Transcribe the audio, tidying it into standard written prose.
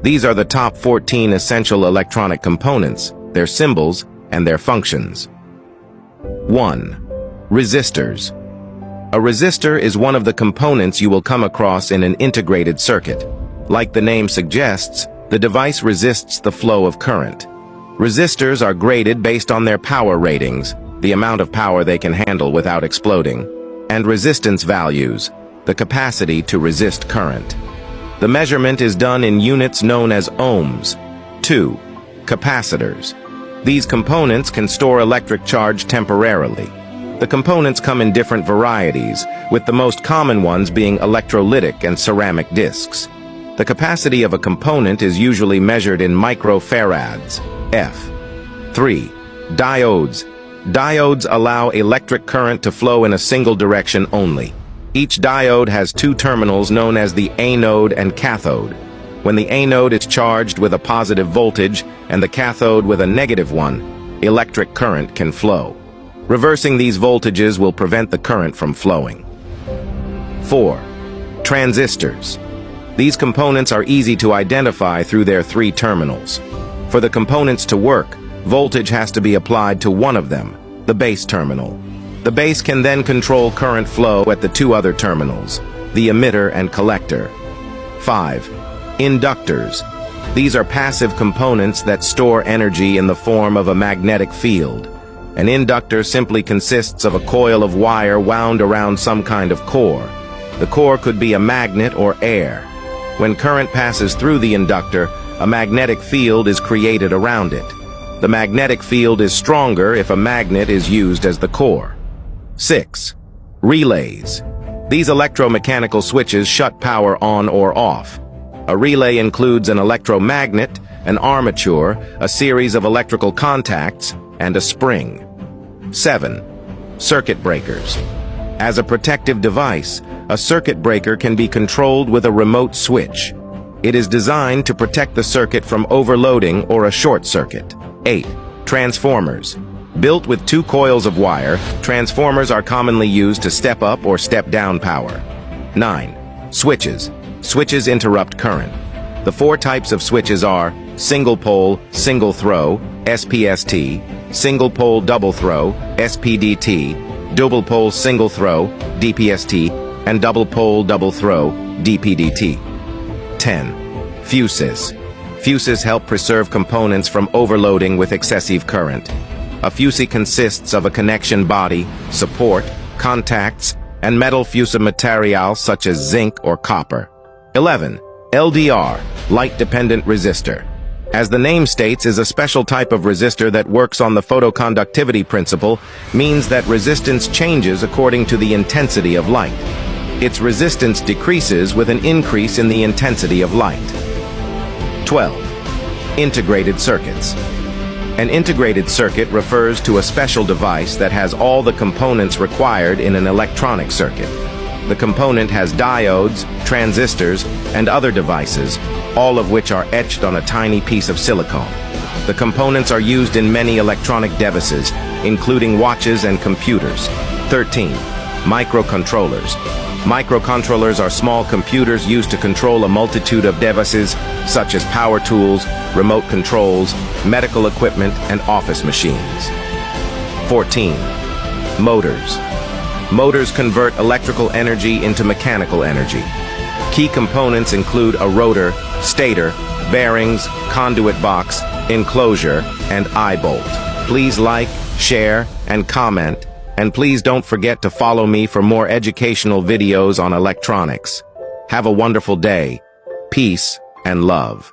These are the top 14 essential electronic components, their symbols, and their functions. 1. Resistors. A resistor is one of the components you will come across in an integrated circuit. Like the name suggests, the device resists the flow of current. Resistors are graded based on their power ratings, the amount of power they can handle without exploding, and resistance values, the capacity to resist current. The measurement is done in units known as ohms. 2. Capacitors. These components can store electric charge temporarily. The components come in different varieties, with the most common ones being electrolytic and ceramic discs. The capacity of a component is usually measured in microfarads, F. 3. Diodes. Diodes allow electric current to flow in a single direction only. Each diode has two terminals known as the anode and cathode. When the anode is charged with a positive voltage and the cathode with a negative one, electric current can flow. Reversing these voltages will prevent the current from flowing. 4. Transistors. These components are easy to identify through their three terminals. For the components to work, voltage has to be applied to one of them, the base terminal. The base can then control current flow at the two other terminals, the emitter and collector. 5. Inductors. These are passive components that store energy in the form of a magnetic field. An inductor simply consists of a coil of wire wound around some kind of core. The core could be a magnet or air. When current passes through the inductor, a magnetic field is created around it. The magnetic field is stronger if a magnet is used as the core. 6. Relays. These electromechanical switches shut power on or off. A relay includes an electromagnet, an armature, a series of electrical contacts, and a spring. 7. Circuit breakers. As a protective device, a circuit breaker can be controlled with a remote switch. It is designed to protect the circuit from overloading or a short circuit. 8. Transformers. Built with two coils of wire, transformers are commonly used to step up or step down power. 9. Switches. Switches interrupt current. The four types of switches are single pole, single throw, SPST, single pole double throw, SPDT, double pole single throw, DPST, and double pole double throw, DPDT. 10. Fuses. Fuses help preserve components from overloading with excessive current. A fuse consists of a connection body, support, contacts, and metal fuse material such as zinc or copper. 11. LDR, light-dependent resistor. As the name states, is a special type of resistor that works on the photoconductivity principle, means that resistance changes according to the intensity of light. Its resistance decreases with an increase in the intensity of light. 12. Integrated circuits. An integrated circuit refers to a special device that has all the components required in an electronic circuit. The component has diodes, transistors, and other devices, all of which are etched on a tiny piece of silicone. The components are used in many electronic devices, including watches and computers. 13. Microcontrollers. Microcontrollers are small computers used to control a multitude of devices, such as power tools, remote controls, medical equipment, and office machines. 14. Motors. Motors convert electrical energy into mechanical energy. Key components include a rotor, stator, bearings, conduit box, enclosure, and eye bolt. Please like, share, and comment, and please don't forget to follow me for more educational videos on electronics. Have a wonderful day. Peace and love.